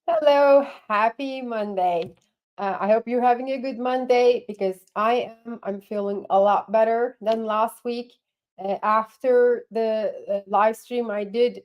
Hello, happy Monday. I hope you're having a good Monday because I am. I'm feeling a lot better than last week. After the live stream I did,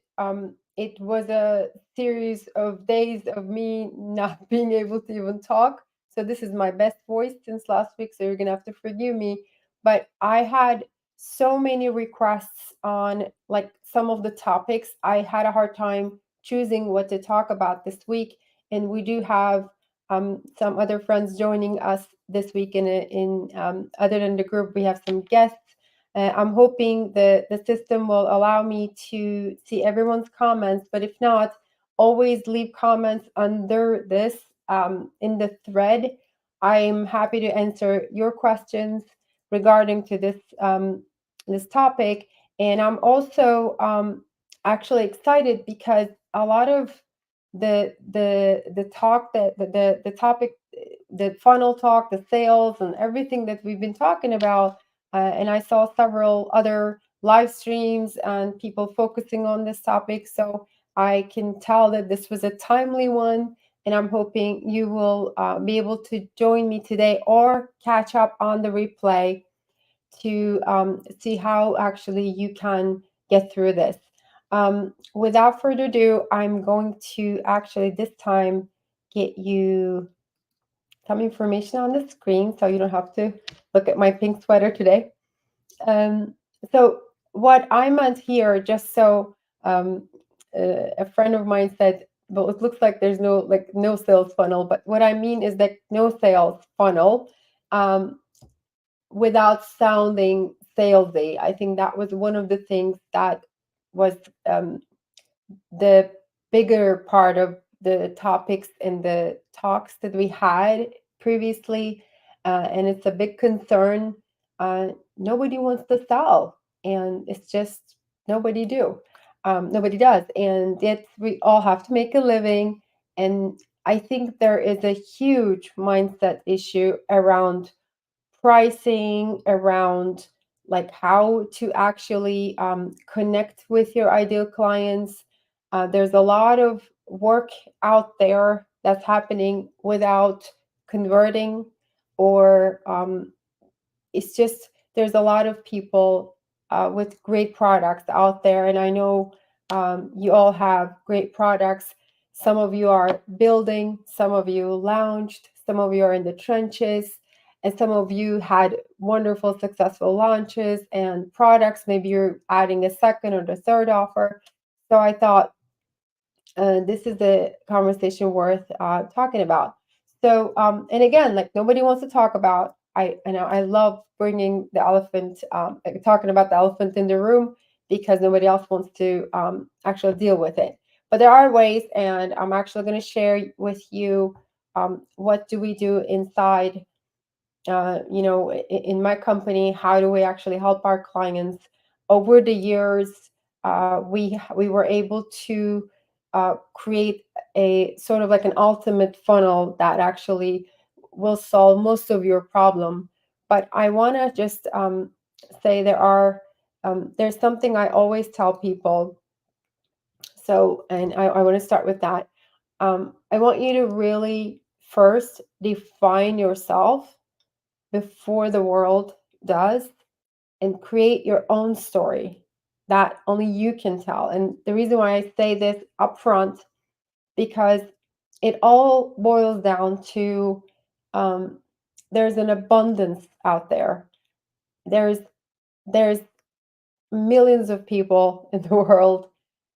it was a series of days of me not being able to even talk. So this is my best voice since last week. So you're gonna have to forgive me. But I had so many requests on like some of the topics. I had a hard time choosing what to talk about this week. And we do have some other friends joining us this week. In other than the group, we have some guests. I'm hoping the system will allow me to see everyone's comments. But if not, always leave comments under this in the thread. I'm happy to answer your questions regarding to this topic. And I'm also actually excited because a lot of the talk that the topic, the funnel talk, the sales, and everything that we've been talking about, and I saw several other live streams and people focusing on this topic, so I can tell that this was a timely one. And I'm hoping you will be able to join me today or catch up on the replay to see how actually you can get through this. Without further ado, I'm going to actually this time get you some information on the screen so you don't have to look at my pink sweater today. Um, so what I meant here, just so a friend of mine said, well, it looks like there's no sales funnel, but what I mean is that no sales funnel. Um, Without sounding salesy. I think that was one of the things that was the bigger part of the topics and the talks that we had previously. And it's a big concern. Nobody wants to sell, and it's just nobody do. Nobody does. And yet we all have to make a living. And I think there is a huge mindset issue around pricing, around like how to actually connect with your ideal clients. There's a lot of work out there that's happening without converting, or it's just there's a lot of people with great products out there. And I know you all have great products. Some of you are building, some of you launched, some of you are in the trenches, and some of you had wonderful, successful launches and products. Maybe you're adding a second or the third offer. So I thought this is a conversation worth talking about. So, and again, like nobody wants to talk about. I love bringing the elephant, talking about the elephant in the room because nobody else wants to actually deal with it. But there are ways, and I'm actually going to share with you what do we do inside, in my company. How do we actually help our clients over the years? We were able to create a sort of like an ultimate funnel that actually will solve most of your problem. But I want to just say there's something I always tell people. So, and I want to start with that. I want you to really first define yourself before the world does, and create your own story that only you can tell. And the reason why I say this upfront, because it all boils down to um, there's an abundance out there. There's millions of people in the world,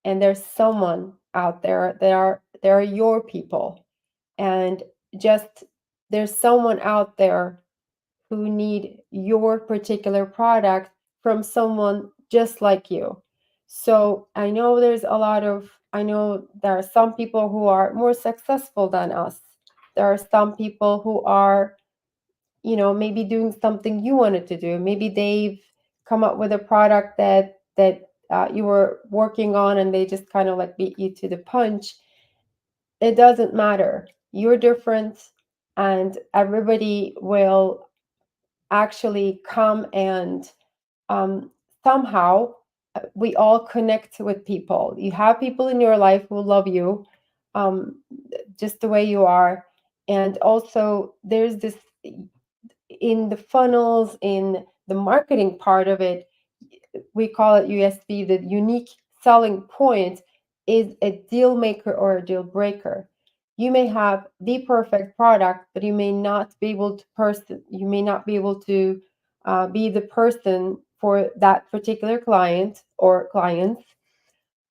and there's someone out there that are your people, and just there's someone out there who need your particular product from someone just like you. So I know there are some people who are more successful than us. There are some people who are, maybe doing something you wanted to do. Maybe they've come up with a product that you were working on, and they just kind of like beat you to the punch. It doesn't matter. You're different, and everybody will actually come and um, somehow we all connect with people. You have people in your life who love you. Um, just the way you are. And also there's this, in the funnels, in the marketing part of it, we call it USP, the unique selling point is a deal maker or a deal breaker. You may have the perfect product, but you may not be able to be the person for that particular client or clients,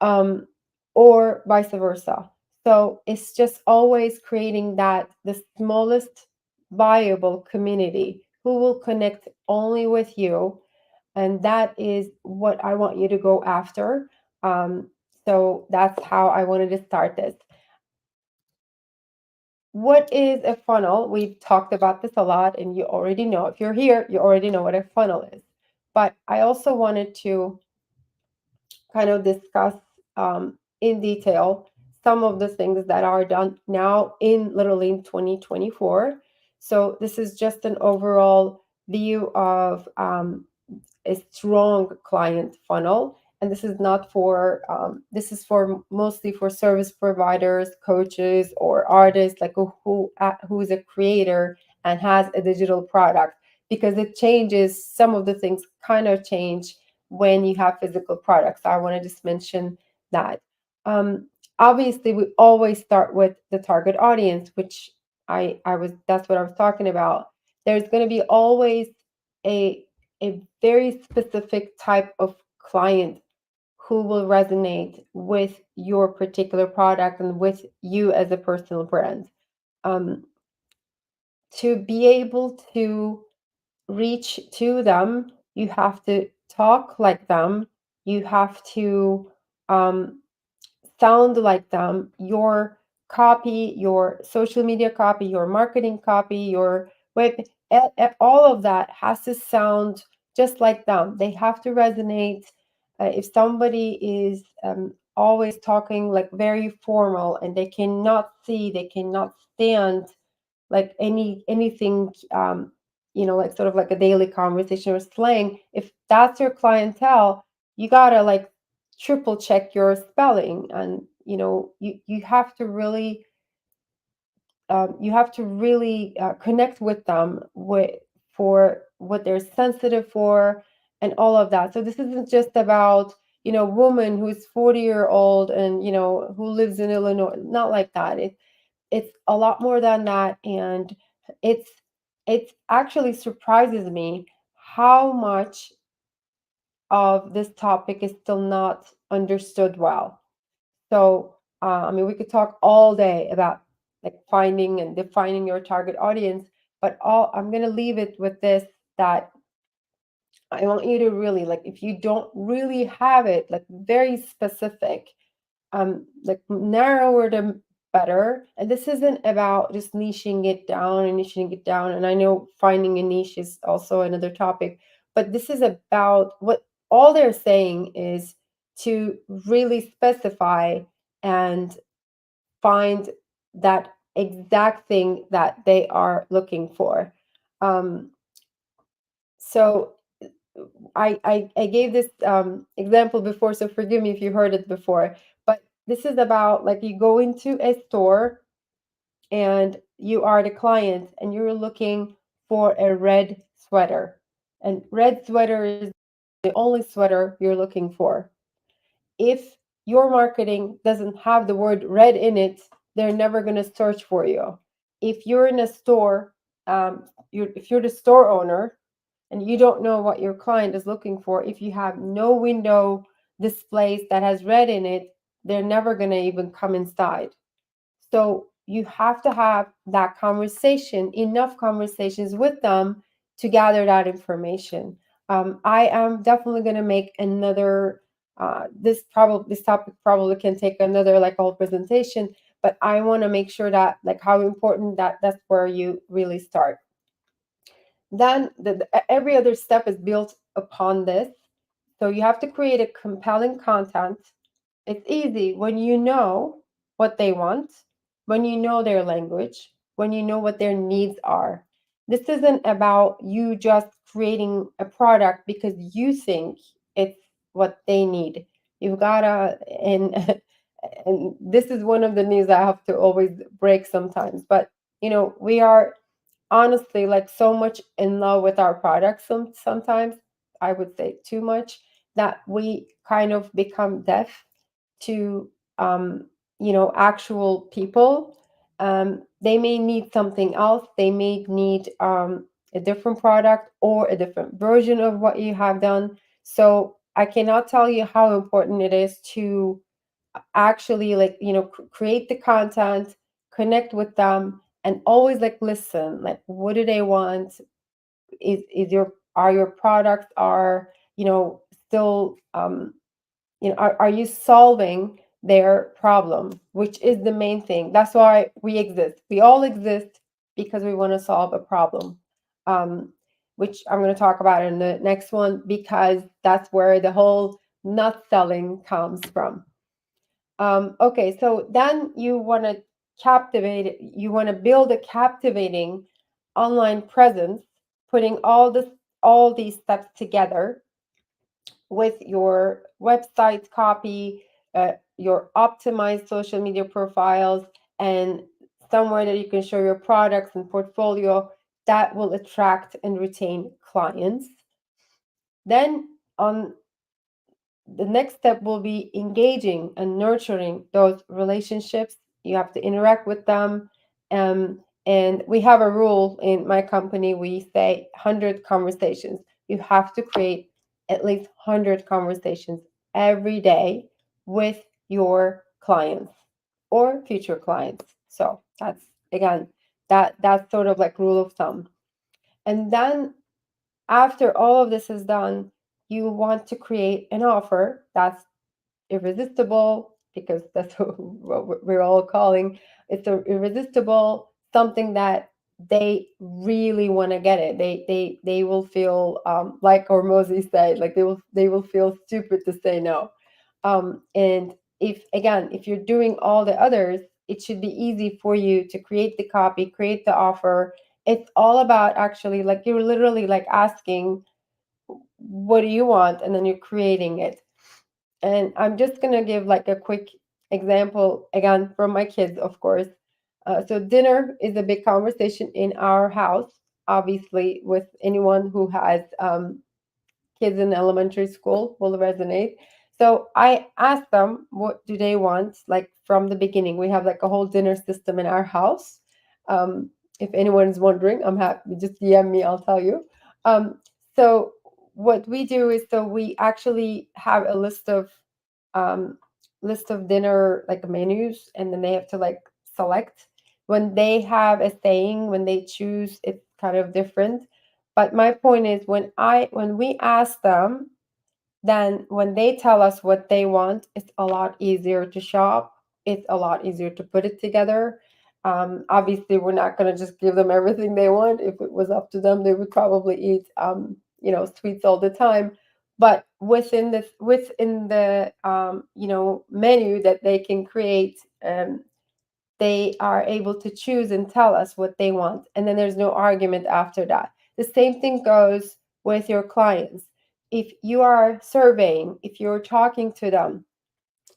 um, or vice versa. So it's just always creating that the smallest viable community who will connect only with you, and that is what I want you to go after. Um, so that's how I wanted to start this. What is a funnel? We've talked about this a lot, and you already know. If you're here, you already know what a funnel is. But I also wanted to kind of discuss in detail some of the things that are done now in literally in 2024. So this is just an overall view of a strong client funnel. And this is not for, this is for mostly for service providers, coaches, or artists, like who is a creator and has a digital product, because it changes, some of the things kind of change when you have physical products. So I want to just mention that. Obviously, we always start with the target audience, which that's what I was talking about. There's going to be always a very specific type of client who will resonate with your particular product and with you as a personal brand. Um, to be able to reach to them, you have to talk like them, you have to um, sound like them. Your copy, your social media copy, your marketing copy, your web, all of that has to sound just like them. They have to resonate. If somebody is always talking like very formal and they cannot stand like anything, like sort of like a daily conversation or slang, if that's your clientele, you gotta like triple check your spelling. And you have to really connect with them for what they're sensitive for and all of that. So this isn't just about woman who's 40-year old and who lives in Illinois. Not like that. It's a lot more than that. And it's it actually surprises me how much of this topic is still not understood well. So I mean, we could talk all day about like finding and defining your target audience, but I'm going to leave it with this, that I want you to really, like, if you don't really have it like very specific, like narrower the better. And this isn't about just niching it down and niching it down. And I know finding a niche is also another topic, but this is about what all they're saying is to really specify and find that exact thing that they are looking for. Um, so I gave this example before, so forgive me if you heard it before, but this is about like you go into a store and you are the client and you're looking for a red sweater. And red sweater is the only sweater you're looking for. If your marketing doesn't have the word red in it, they're never going to search for you. If you're in a store, if you're the store owner and you don't know what your client is looking for, if you have no window displays that has red in it, they're never going to even come inside. So you have to have that conversation, enough conversations with them to gather that information. I am definitely going to make another. This topic probably can take another like whole presentation, but I want to make sure that like how important that's where you really start. Then every other step is built upon this. So you have to create a compelling content. It's easy when you know what they want, when you know their language, when you know what their needs are. This isn't about you just creating a product because you think it's what they need. You've gotta, and and this is one of the news I have to always break sometimes, but we are honestly like so much in love with our products sometimes, I would say too much, that we kind of become deaf to actual people. They may need something else. They may need a different product or a different version of what you have done. So I cannot tell you how important it is to actually like create the content, connect with them, and always like listen, like what do they want. Is your are your products are still are you solving their problem, which is the main thing. That's why we exist. We all exist because we want to solve a problem, um, which I'm going to talk about in the next one, because that's where the whole nut selling comes from. Okay, so then you want to you want to build a captivating online presence, putting all these steps together with your website copy, your optimized social media profiles, and somewhere that you can show your products and portfolio that will attract and retain clients. Then on the next step will be engaging and nurturing those relationships. You have to interact with them. And we have a rule in my company. We say 100 conversations. You have to create at least 100 conversations every day with your clients or future clients. So that's, again, that's sort of like rule of thumb. And then after all of this is done, you want to create an offer that's irresistible, because that's what we're all calling it's a irresistible, something that they really want to get it. They will feel like Hormozi said, like they will feel stupid to say no. And if you're doing all the others, it should be easy for you to create the copy, create the offer. It's all about actually like you're literally like asking, what do you want, and then you're creating it. And I'm just going to give like a quick example again from my kids, of course. So dinner is a big conversation in our house, obviously, with anyone who has kids in elementary school will resonate. So I asked them, what do they want? Like from the beginning, we have like a whole dinner system in our house. If anyone's wondering, I'm happy, just DM me, I'll tell you. So what we do is, so we actually have a um, list of dinner like menus, and then they have to like select. When they have a saying, when they choose, it's kind of different. But my point is, when we ask them, then when they tell us what they want, it's a lot easier to shop. It's a lot easier to put it together. Obviously, we're not going to just give them everything they want. If it was up to them, they would probably eat, sweets all the time. But within the menu that they can create, they are able to choose and tell us what they want. And then there's no argument after that. The same thing goes with your clients. If you are surveying, if you're talking to them,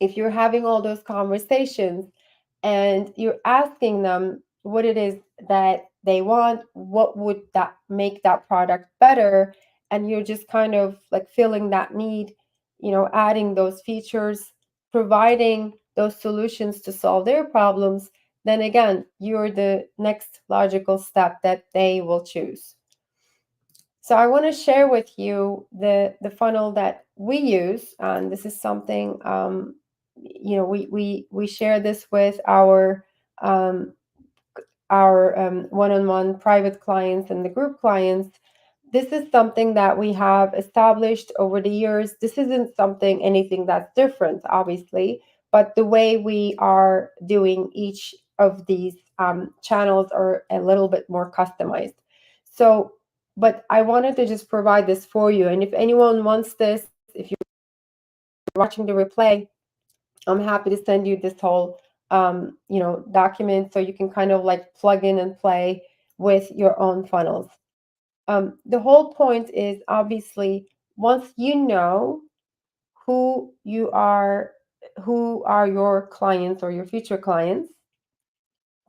if you're having all those conversations and you're asking them what it is that they want, what would that make that product better, and you're just kind of like filling that need, adding those features, providing those solutions to solve their problems, then again, you're the next logical step that they will choose. So I want to share with you the funnel that we use, and this is something we share this with um, our one-on-one private clients and the group clients. This is something that we have established over the years. This isn't anything that's different, obviously, but the way we are doing each of these channels are a little bit more customized. So, but I wanted to just provide this for you. And if anyone wants this, if you're watching the replay, I'm happy to send you this whole document so you can kind of like plug in and play with your own funnels. The whole point is, obviously, once you know who you are, who are your clients or your future clients,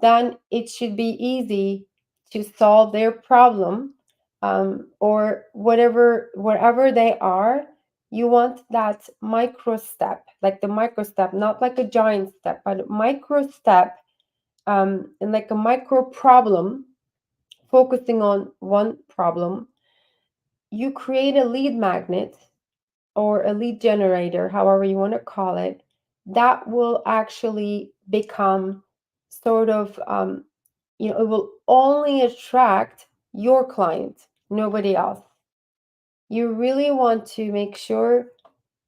then it should be easy to solve their problem, or whatever they are. You want that micro step, like the micro step, not like a giant step, but a micro step, and like a micro problem, focusing on one problem. You create a lead magnet or a lead generator, however you want to call it, that will actually become sort of, it will only attract your client, nobody else. You really want to make sure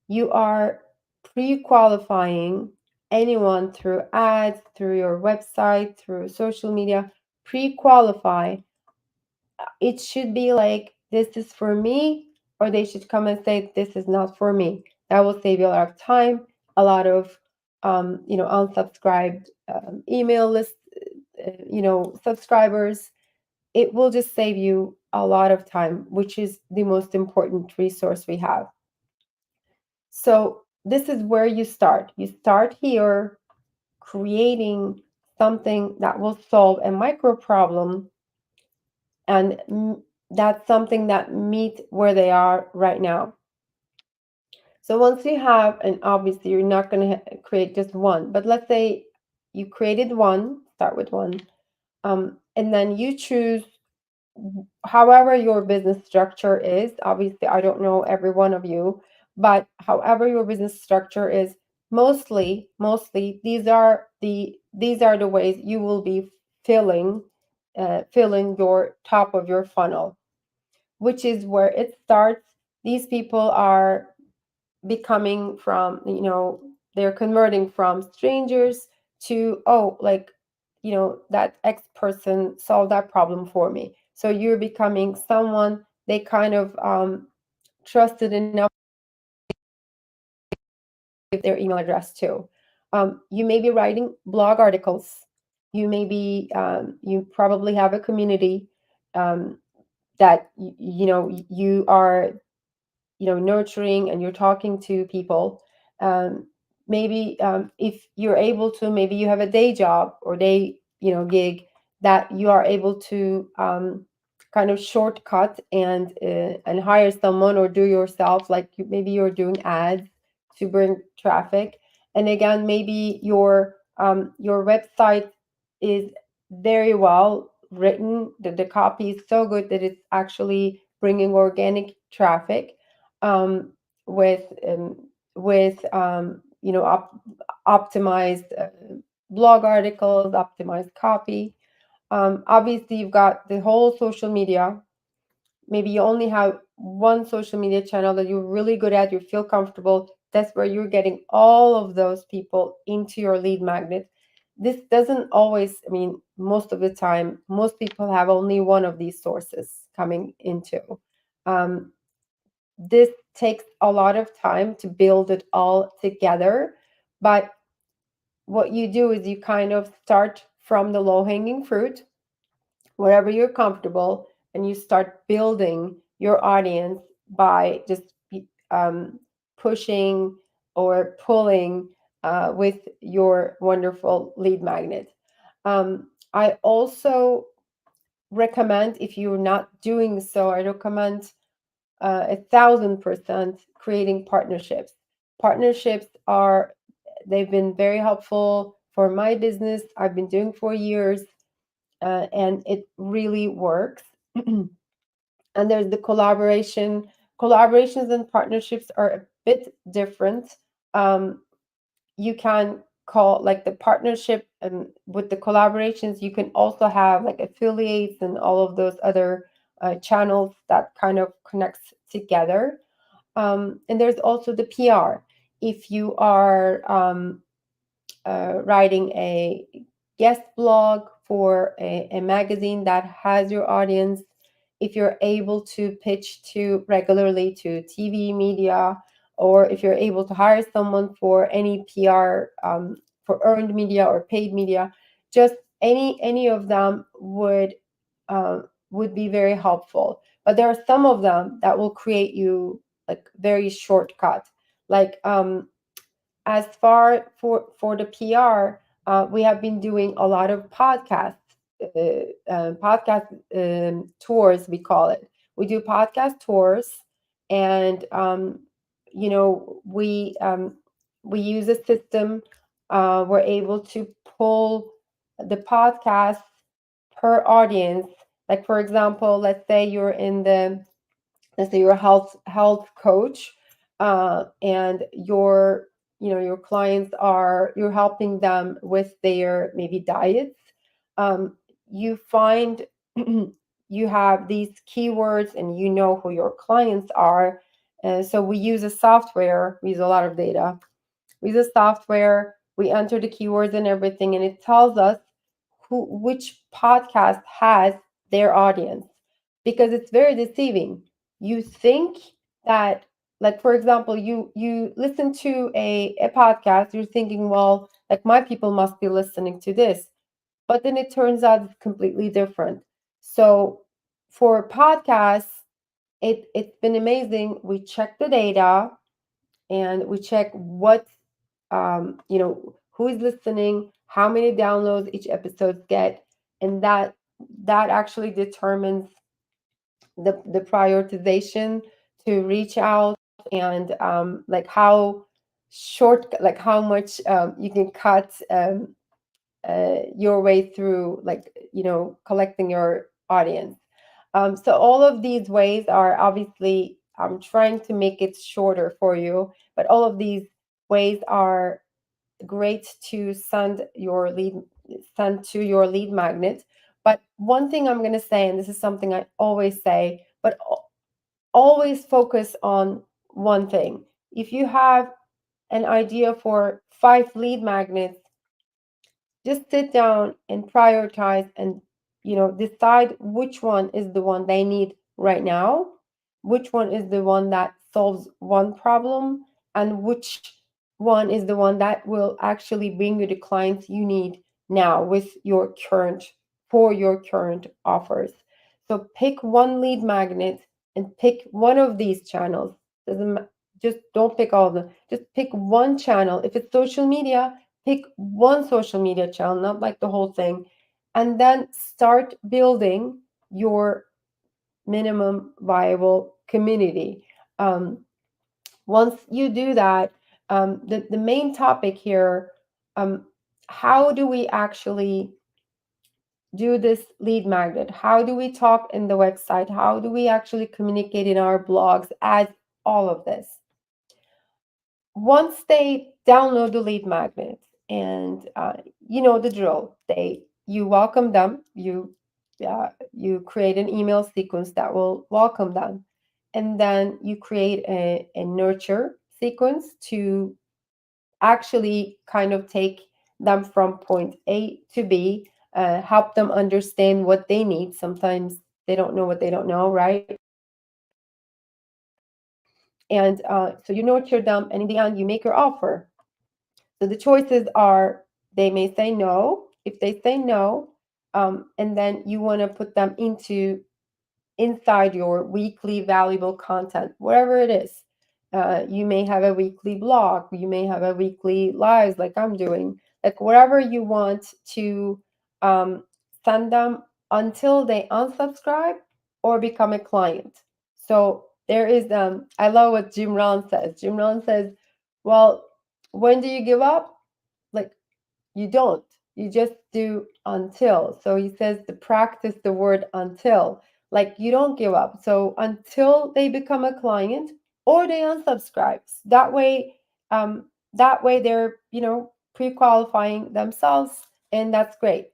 you are pre-qualifying anyone through ads, through your website, through social media. Pre-qualify. It should be like, this is for me, or they should come and say, this is not for me. That will save you a lot of time, a lot of unsubscribed email list, subscribers. It will just save you a lot of time, which is the most important resource we have. So this is where you start. You start here, creating something that will solve a micro problem, and that's something that meet where they are right now. So once you have, and obviously you're not going to create just one, but let's say you created one, start with one, and then you choose however your business structure is. Obviously, I don't know every one of you, but however your business structure is, mostly these are the ways you will be filling your top of your funnel, which is where it starts. These people are becoming from, they're converting from strangers to, oh, like, that X person solved that problem for me. So you're becoming someone they kind of trusted enough with their email address too. You may be writing blog articles. You may be, you probably have a community, um, that you are nurturing, and you're talking to people. Maybe if you're able to, maybe you have a day job or day gig that you are able to kind of shortcut and hire someone or do yourself, like maybe you're doing ads to bring traffic. And again, maybe your website is very well written, the copy is so good that it's actually bringing organic traffic, um, with optimized blog articles, optimized copy. Obviously, you've got the whole social media. Maybe you only have one social media channel that you're really good at, you feel comfortable. That's where you're getting all of those people into your lead magnet. This doesn't always, I mean, most of the time, most people have only one of these sources coming into. Um, this takes a lot of time to build it all together. But what you do is you kind of start from the low-hanging fruit, wherever you're comfortable, and you start building your audience by just pushing or pulling with your wonderful lead magnet. I also recommend, if you're not doing so, I recommend 1,000% creating partnerships. Partnerships they've been very helpful for my business. I've been doing for years, and it really works. And there's the collaboration. Collaborations and partnerships are a bit different. You can call like the partnership, and with the collaborations, you can also have like affiliates and all of those other channels that kind of connects together. And there's also the PR. If you are writing a guest blog for a magazine that has your audience, if you're able to pitch to regularly to TV media, or if you're able to hire someone for any PR, for earned media or paid media, just any of them would be very helpful. But there are some of them that will create you like very shortcut, like as far for the PR, we have been doing a lot of podcast tours, we call it. We do podcast tours, and we use a system. We're able to pull the podcast per audience. Like for example, let's say you're a health coach, and your clients you're helping them with their maybe diets. You find you have these keywords and you know who your clients are. So we use a software. We use a lot of data. We use a software. We enter the keywords and everything, and it tells us which podcast has their audience, because it's very deceiving. You think that, like for example, you listen to a podcast, you're thinking, well, like my people must be listening to this, but then it turns out it's completely different. So for podcasts, it's been amazing. We check the data and we check who is listening, how many downloads each episode get, and that actually determines the prioritization to reach out, and like how much you can cut your way through, like collecting your audience. So all of these ways are obviously, I'm trying to make it shorter for you, but all of these ways are great to send to your lead magnet. But one thing I'm going to say, and this is something I always say, but always focus on one thing. If you have an idea for 5 lead magnets, just sit down and prioritize, and decide which one is the one they need right now, which one is the one that solves one problem, and which one is the one that will actually bring you the clients you need now for your current offers. So pick one lead magnet and pick one of these channels. Doesn't Just don't pick all of them. Just pick one channel. If it's social media, pick one social media channel, not like the whole thing, and then start building your minimum viable community. Once you do that, the main topic here, how do we actually do this lead magnet? How do we talk in the website? How do we actually communicate in our blogs? As all of this. Once they download the lead magnet, and you know the drill, you welcome them, you create an email sequence that will welcome them, and then you create a nurture sequence to actually kind of take them from point A to B, help them understand what they need. Sometimes they don't know what they don't know, right? And so you nurture them, and in the end, you make your offer. So the choices are, they may say no. If they say no, and then you want to put them inside your weekly valuable content, wherever it is. You may have a weekly blog, you may have a weekly lives like I'm doing, like whatever you want to send them until they unsubscribe or become a client. So there is, I love what Jim Rohn says. Jim Rohn says, well, when do you give up? Like, you don't. You just do until. So he says to practice the word until. Like, you don't give up. So until they become a client or they unsubscribe. That way they're, pre-qualifying themselves, and that's great.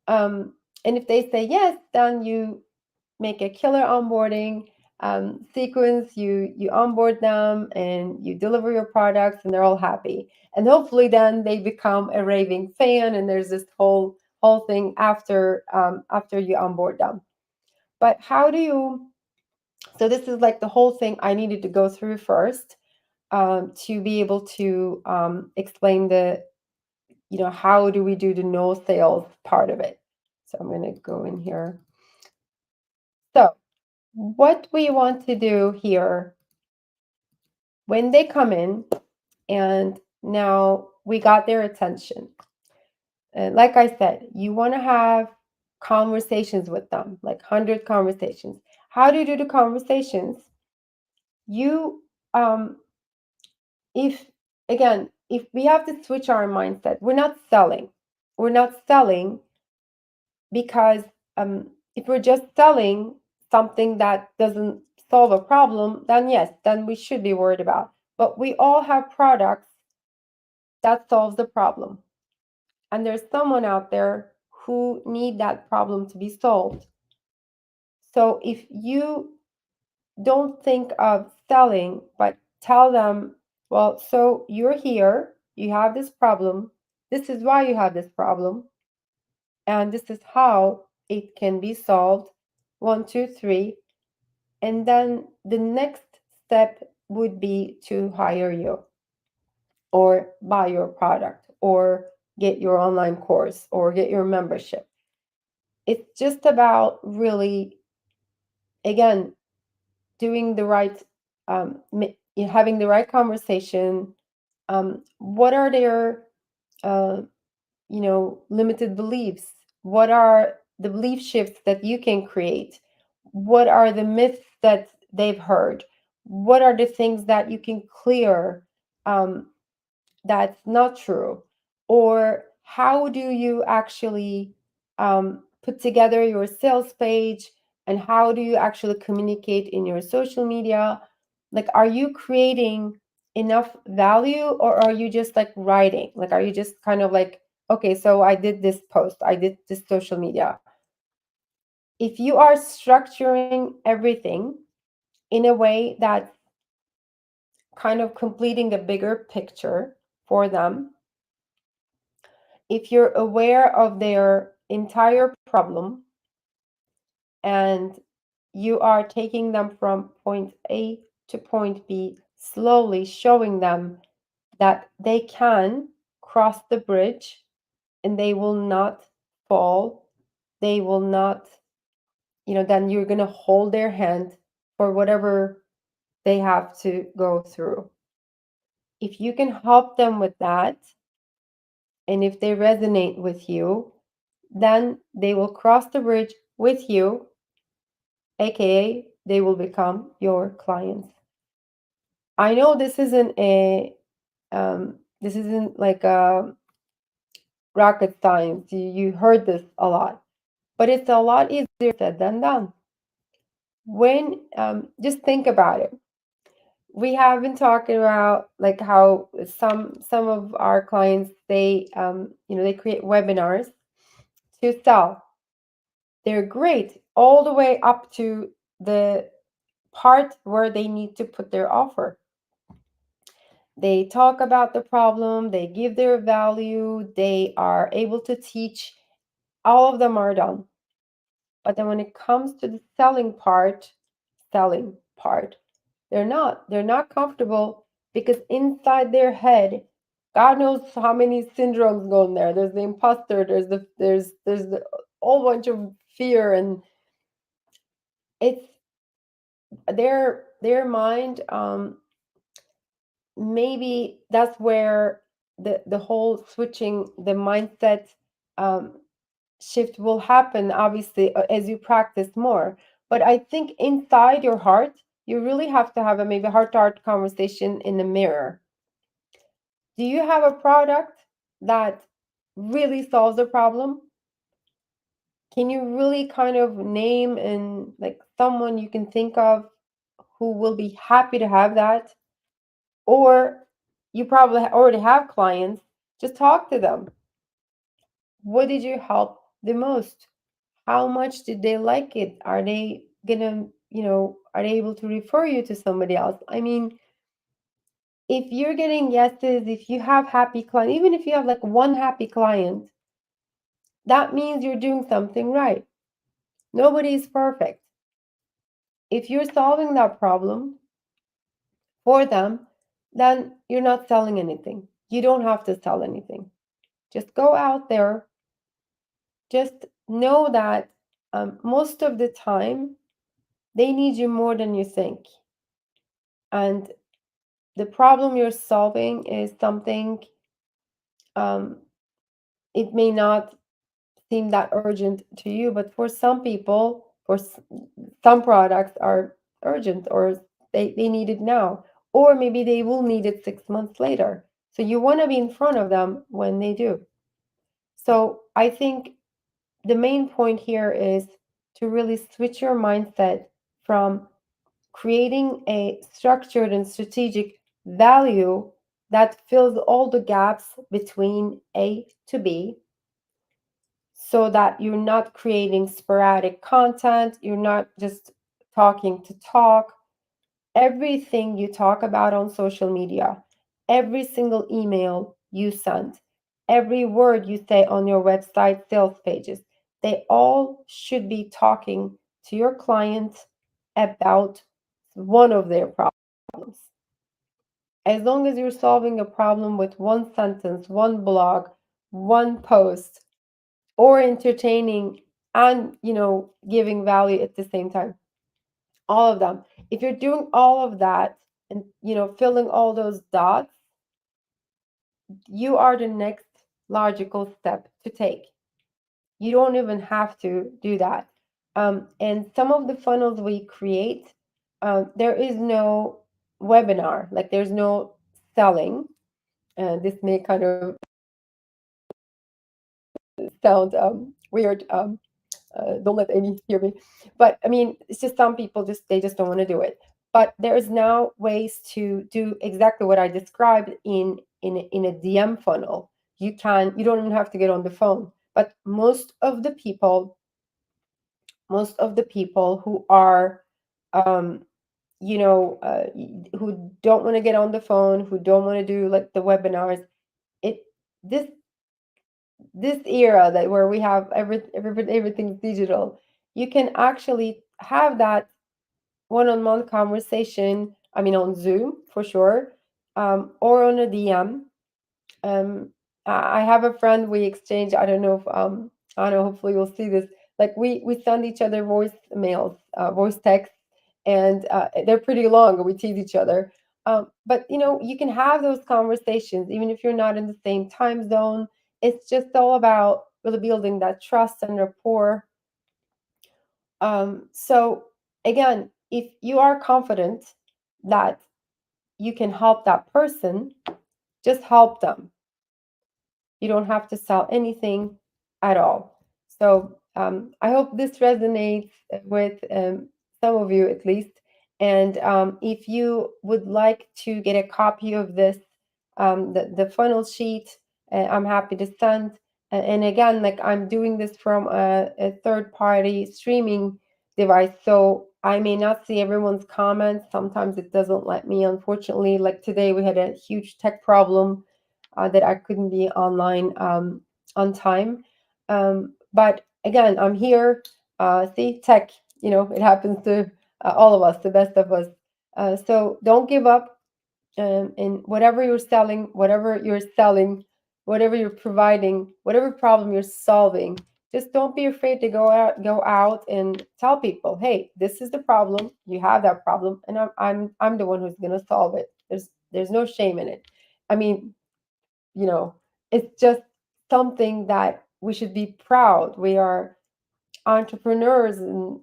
And if they say yes, then you make a killer onboarding sequence. You onboard them and you deliver your products, and they're all happy. And hopefully, then they become a raving fan, and there's this whole thing after you onboard them. But how do you? So this is like the whole thing I needed to go through first, to be able to explain how do we do the no sales part of it. So I'm going to go in here. So what we want to do here, when they come in and Now we got their attention. And like I said, you want to have conversations with them, like 100 conversations. How do you do the conversations? You, if again, if we have to switch our mindset, we're not selling. We're not selling because if we're just selling something that doesn't solve a problem, then yes, then we should be worried about. But we all have products that solves the problem. And there's someone out there who need that problem to be solved. So if you don't think of selling, but tell them, well, so you're here, you have this problem, this is why you have this problem, and this is how it can be solved. One, two, three. And then the next step would be to hire you or buy your product or get your online course or get your membership. It's just about really, again, doing the right, having the right conversation. What are their, uh, limited beliefs? What are the belief shifts that you can create? What are the myths that they've heard? What are the things that you can clear, that's not true? Or how do you actually put together your sales page, and how do you actually communicate in your social media? Like, are you creating enough value, or are you just like writing? Like, are you just kind of like, okay, so I did this post, I did this social media? If you are structuring everything in a way that's kind of completing a bigger picture for them, if you're aware of their entire problem and you are taking them from point A to point B, slowly showing them that they can cross the bridge and they will not fall, they will not, then you're going to hold their hand for whatever they have to go through. If you can help them with that, and if they resonate with you, then they will cross the bridge with you, aka they will become your clients. I know this isn't like a rocket science. You heard this a lot, but it's a lot easier said than done. When just think about it. We have been talking about like how some of our clients, they create webinars to sell. They're great all the way up to the part where they need to put their offer. They talk about the problem, they give their value, they are able to teach. All of them are done. But then when it comes to the selling part, they're not comfortable, because inside their head, God knows how many syndromes go in there. There's the imposter, there's the whole bunch of fear, and it's their mind. Maybe that's where the whole switching the mindset um, shift will happen, obviously, as you practice more. But I think inside your heart, you really have to have a maybe heart-to-heart conversation in the mirror. Do you have a product that really solves the problem? Can you really kind of name and like someone you can think of who will be happy to have that? Or you probably already have clients, just talk to them. What did you help the most? How much did they like it? Are they gonna, are they able to refer you to somebody else? I mean, if you're getting yeses, if you have happy clients, even if you have like one happy client, that means you're doing something right. Nobody is perfect. If you're solving that problem for them, then you're not selling anything. You don't have to sell anything. Just go out there. Just know that most of the time, they need you more than you think. And the problem you're solving is something, um, it may not seem that urgent to you, but for some people, some products are urgent, or they need it now, or maybe they will need it 6 months later. So you want to be in front of them when they do. So I think the main point here is to really switch your mindset from creating a structured and strategic value that fills all the gaps between A to B, so that you're not creating sporadic content, you're not just talking to talk. Everything you talk about on social media, every single email you send, every word you say on your website sales pages, they all should be talking to your client about one of their problems. As long as you're solving a problem with one sentence, one blog, one post, or entertaining and, giving value at the same time, all of them. If you're doing all of that and, filling all those dots, you are the next logical step to take. You don't even have to do that. And some of the funnels we create, there is no webinar, like there's no selling. This may kind of sound weird. Don't let Amy hear me. But I mean, it's just some people just don't want to do it. But there is now ways to do exactly what I described in a DM funnel. You don't even have to get on the phone. But most of the people who are um, who don't want to get on the phone, who don't want to do like the webinars, it this this era that where we have everything's digital, you can actually have that one-on-one conversation. I mean, on Zoom for sure, or on a DM. Um, I have a friend, we exchange. I don't know if I don't know. Hopefully, you'll see this. Like we send each other voice mails, voice texts, and they're pretty long. We tease each other. But you can have those conversations even if you're not in the same time zone. It's just all about really building that trust and rapport. So again, if you are confident that you can help that person, just help them. You don't have to sell anything at all. So I hope this resonates with some of you at least. And if you would like to get a copy of this, the funnel sheet, I'm happy to send. And again, like I'm doing this from a third party streaming device. So I may not see everyone's comments. Sometimes it doesn't let me, unfortunately. Like today, we had a huge tech problem that I couldn't be online on time. But again, I'm here. See, tech, it happens to all of us, the best of us. So don't give up in whatever you're selling, whatever you're providing, whatever problem you're solving. Just don't be afraid to go out and tell people, hey, this is the problem. You have that problem, and I'm the one who's gonna solve it. There's no shame in it. I mean, you know, it's just something that we should be proud. We are entrepreneurs, and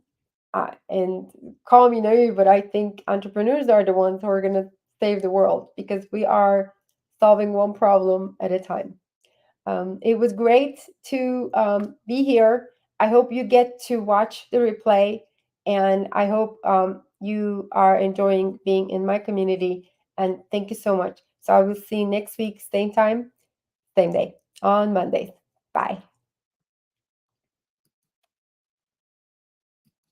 call me naive, but I think entrepreneurs are the ones who are going to save the world because we are solving one problem at a time. It was great to be here. I hope you get to watch the replay, and I hope you are enjoying being in my community. And thank you so much. So I will see you next week, same time, same day on Mondays. Bye.